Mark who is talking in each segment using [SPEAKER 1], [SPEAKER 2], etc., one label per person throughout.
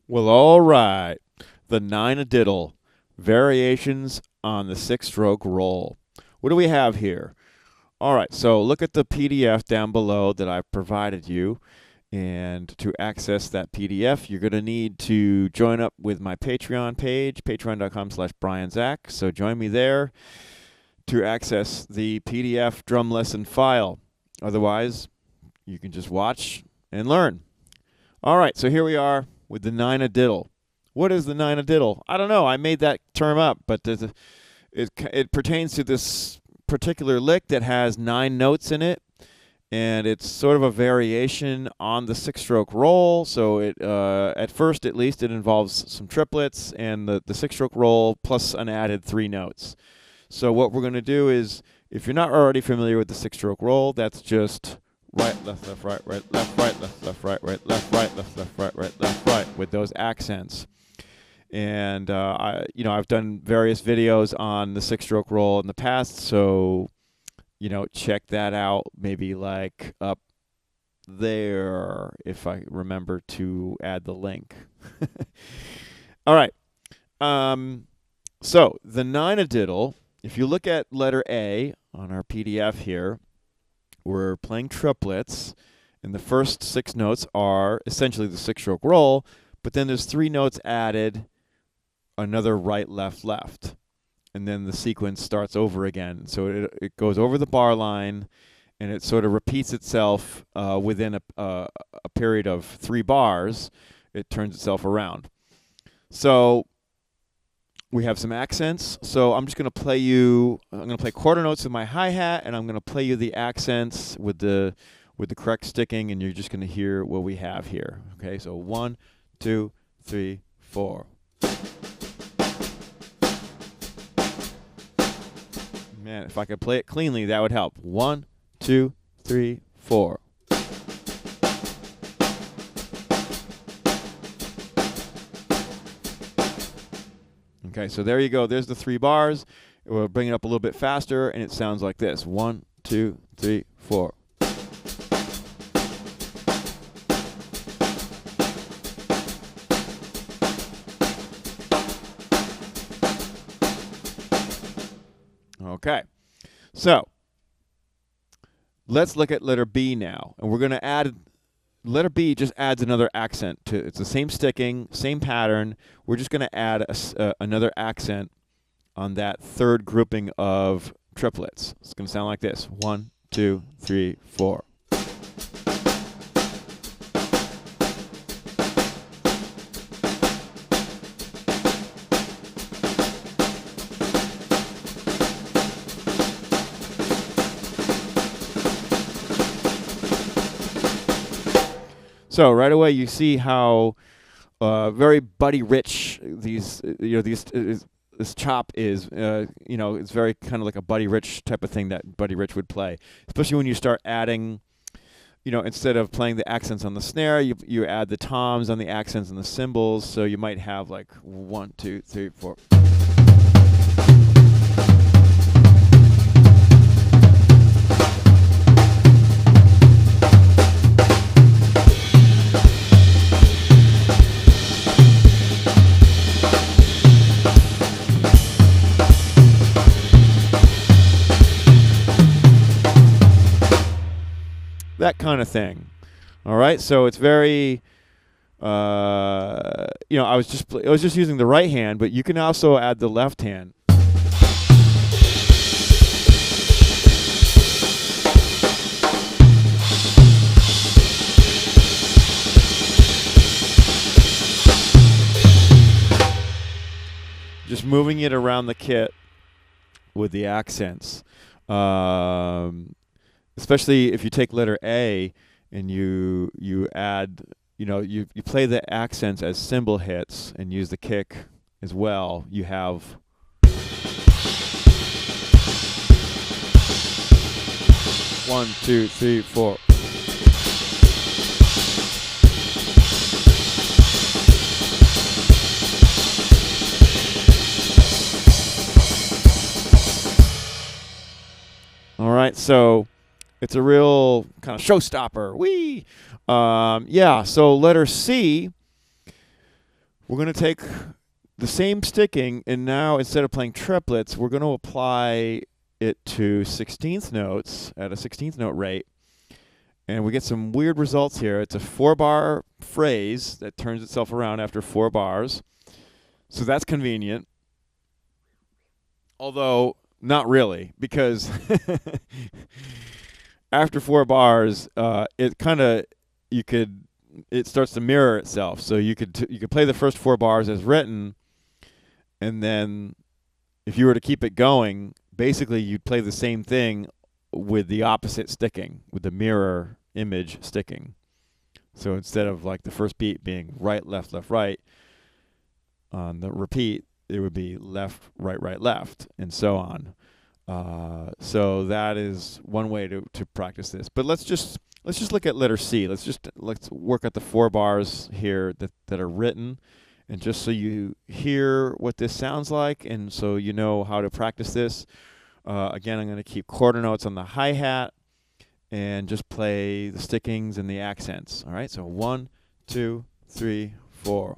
[SPEAKER 1] Well, all right. The nine-a-diddle, variations on the six-stroke roll. What do we have here? All right, so look at the PDF down below that I've provided you. And to access that PDF, you're going to need to join up with my Patreon page, patreon.com/BrianZach. So join me there to access the PDF drum lesson file. Otherwise, you can just watch and learn. All right, so here we are with the nine-a-diddle. What is the nine-a-diddle? I don't know. I made that term up, but it pertains to this particular lick that has 9 notes in it, and it's sort of a variation on the six-stroke roll. So it, at first at least, it involves some triplets and the six-stroke roll plus an added 3 notes. So what we're going to do is, if you're not already familiar with the six-stroke roll, that's just right, left, right, left, right, left, right, with those accents. And I've done various videos on the six-stroke roll in the past, so check that out. Maybe like up there, if I remember to add the link. All right. So the nine-a-diddle. If you look at letter A on our PDF here, we're playing triplets, and the first 6 notes are essentially the six-stroke roll, but then there's 3 notes added, another right, left, left, and then the sequence starts over again. So it goes over the bar line, and it sort of repeats itself within a period of 3 bars. It turns itself around. So we have some accents. So I'm just going to play you. I'm going to play quarter notes with my hi-hat, and I'm going to play you the accents with the correct sticking, and you're just going to hear what we have here. Okay, so 1, 2, 3, 4. Man, if I could play it cleanly, that would help. 1, 2, 3, 4. Okay, so there you go. There's the 3 bars. We'll bring it up a little bit faster, and it sounds like this. 1, 2, 3, 4. Okay, so let's look at letter B now, and we're going to add. Letter B just adds another accent to. It's the same sticking, same pattern. We're just going to add another accent on that third grouping of triplets. It's going to sound like this: 1, 2, 3, 4. So right away you see how very Buddy Rich this chop is. It's very kind of like a Buddy Rich type of thing that Buddy Rich would play, especially when you start adding. Instead of playing the accents on the snare, you add the toms on the accents and the cymbals. So you might have like 1, 2, 3, 4. That kind of thing. All right, so it's very, I was just using the right hand, but you can also add the left hand. Just moving it around the kit with the accents. Especially if you take letter A and you add, you play the accents as cymbal hits and use the kick as well. You have one, two, three, four. All right, so it's a real kind of showstopper. Whee! So letter C, We're going to take the same sticking, and now instead of playing triplets, we're going to apply it to 16th notes at a 16th note rate. And we get some weird results here. It's a 4-bar phrase that turns itself around after 4 bars. So that's convenient. Although, not really, because after 4 bars, it starts to mirror itself. So you could play the first 4 bars as written, and then if you were to keep it going, basically you'd play the same thing with the opposite sticking, with the mirror image sticking. So instead of like the first beat being right, left, right, on the repeat, it would be left, right, left, and so on. So that is one way to practice this. But let's just look at letter C. Let's work at the 4 bars here that are written, and just so you hear what this sounds like, and so you know how to practice this. Again, I'm going to keep quarter notes on the hi-hat and just play the stickings and the accents. All right, so 1, 2, 3, 4.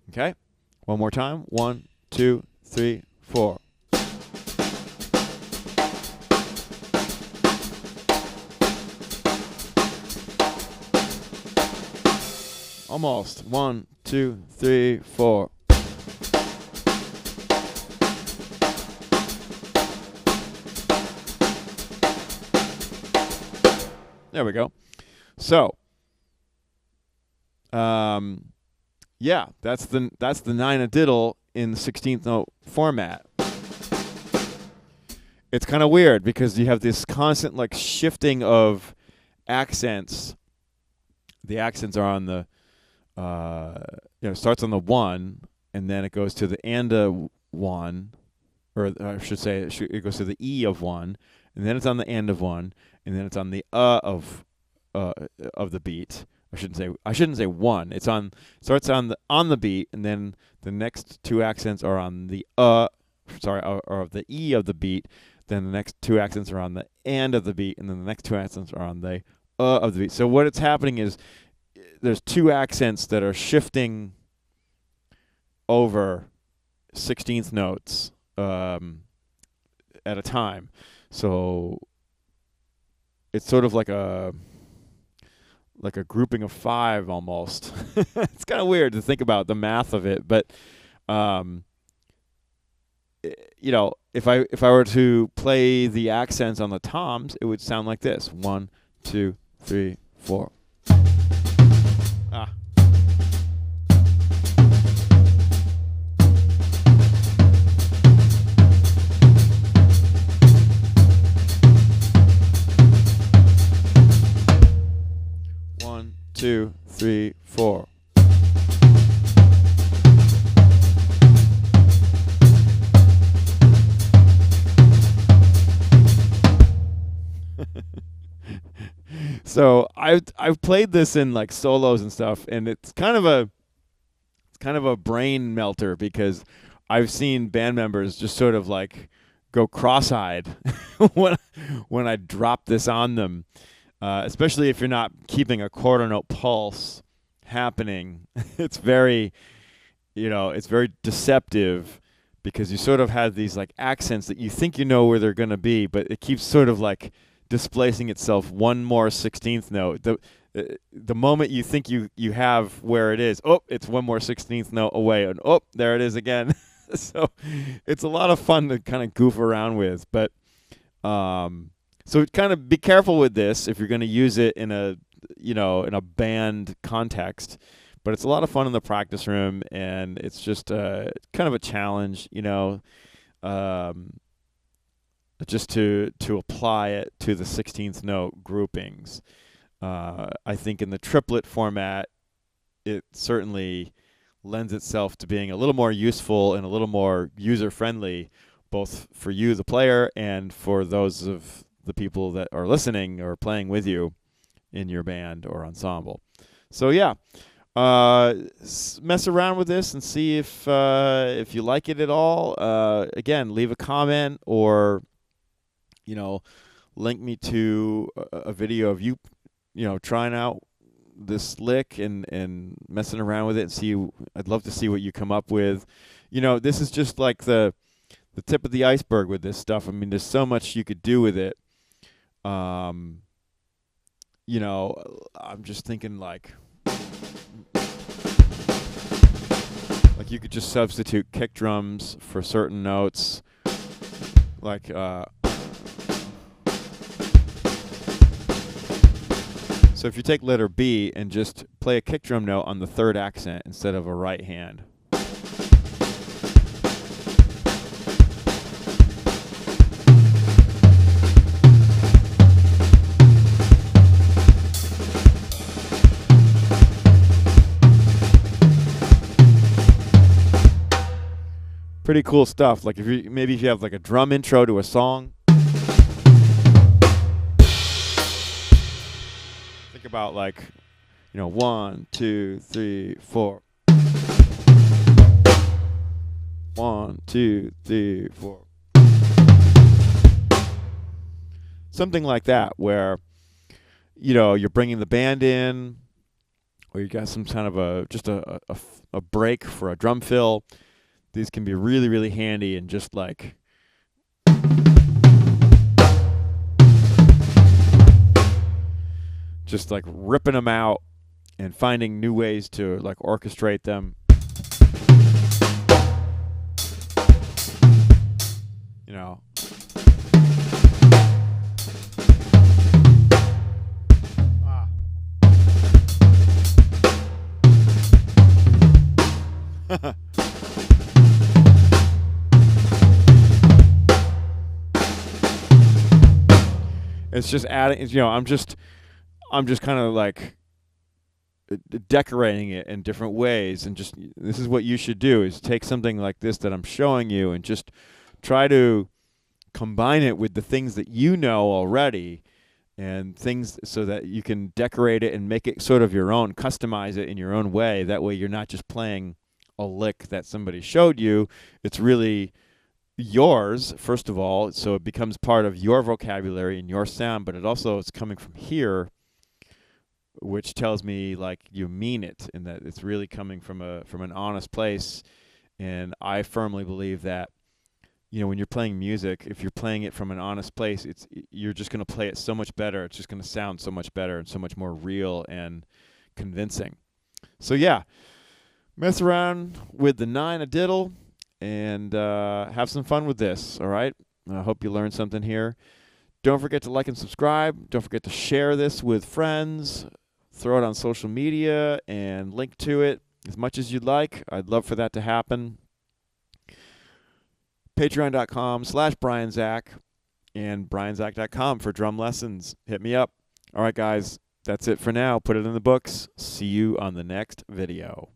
[SPEAKER 1] Okay, one more time. 1, 2, 3, 4. Almost. 1, 2, 3, 4. There we go. So, yeah, that's the 9-a-diddle in the 16th note format. It's kind of weird because you have this constant like shifting of accents. The accents are on the starts on the 1, and then it goes to the and a 1, or I should say it goes to the E of 1, and then it's on the and of 1, and then it's on the of the beat. I shouldn't say 1. Starts on the beat, and then the next 2 accents are on the or the E of the beat. Then the next 2 accents are on the and of the beat, and then the next 2 accents are on the of the beat. So what it's happening is there's 2 accents that are shifting over 16th notes at a time. So it's sort of like a grouping of 5 almost. It's kind of weird to think about the math of it, but if I were to play the accents on the toms, it would sound like this: 1, 2, 3, 4. Ah. One, 2, 3, 4. So I've played this in like solos and stuff, and it's kind of a brain melter because I've seen band members just sort of like go cross-eyed when I drop this on them, especially if you're not keeping a quarter note pulse happening. It's very deceptive because you sort of have these like accents that you think you know where they're going to be, but it keeps sort of like displacing itself one more 16th note. The moment you think you have where it is, it's one more 16th note away, and there it is again. So it's a lot of fun to kind of goof around with, but so kind of be careful with this if you're going to use it in a band context. But it's a lot of fun in the practice room, and it's just kind of a challenge, just to apply it to the 16th note groupings. I think in the triplet format, it certainly lends itself to being a little more useful and a little more user-friendly, both for you, the player, and for those of the people that are listening or playing with you in your band or ensemble. So yeah, Mess around with this and see if you like it at all. Again, leave a comment or, link me to a video of you, trying out this lick and messing around with it and see. I'd love to see what you come up with. This is just like the tip of the iceberg with this stuff. I mean, there's so much you could do with it. I'm just thinking like you could just substitute kick drums for certain notes, like so if you take letter B and just play a kick drum note on the third accent instead of a right hand. Pretty cool stuff. Like if you have like a drum intro to a song. Think about like, 1, 2, 3, 4. 1, 2, 3, 4. Something like that, where you're bringing the band in, or you got some kind of just a break for a drum fill. These can be really, really handy and just like ripping them out and finding new ways to like orchestrate them. It's just adding, I'm just kind of like decorating it in different ways, and just this is what you should do: is take something like this that I'm showing you and just try to combine it with the things that you know already, and things so that you can decorate it and make it sort of your own, customize it in your own way. That way, you're not just playing a lick that somebody showed you; it's really yours, first of all, so it becomes part of your vocabulary and your sound, but it's coming from here, which tells me like you mean it and that it's really coming from an honest place. And I firmly believe that when you're playing music, if you're playing it from an honest place, you're just going to play it so much better. It's just going to sound so much better and so much more real and convincing. So yeah, mess around with the 9 a diddle and have some fun with this, all right? I hope you learned something here. Don't forget to like and subscribe. Don't forget to share this with friends. Throw it on social media and link to it as much as you'd like. I'd love for that to happen. Patreon.com/BrianZach and BrianZach.com for drum lessons. Hit me up. All right, guys, that's it for now. Put it in the books. See you on the next video.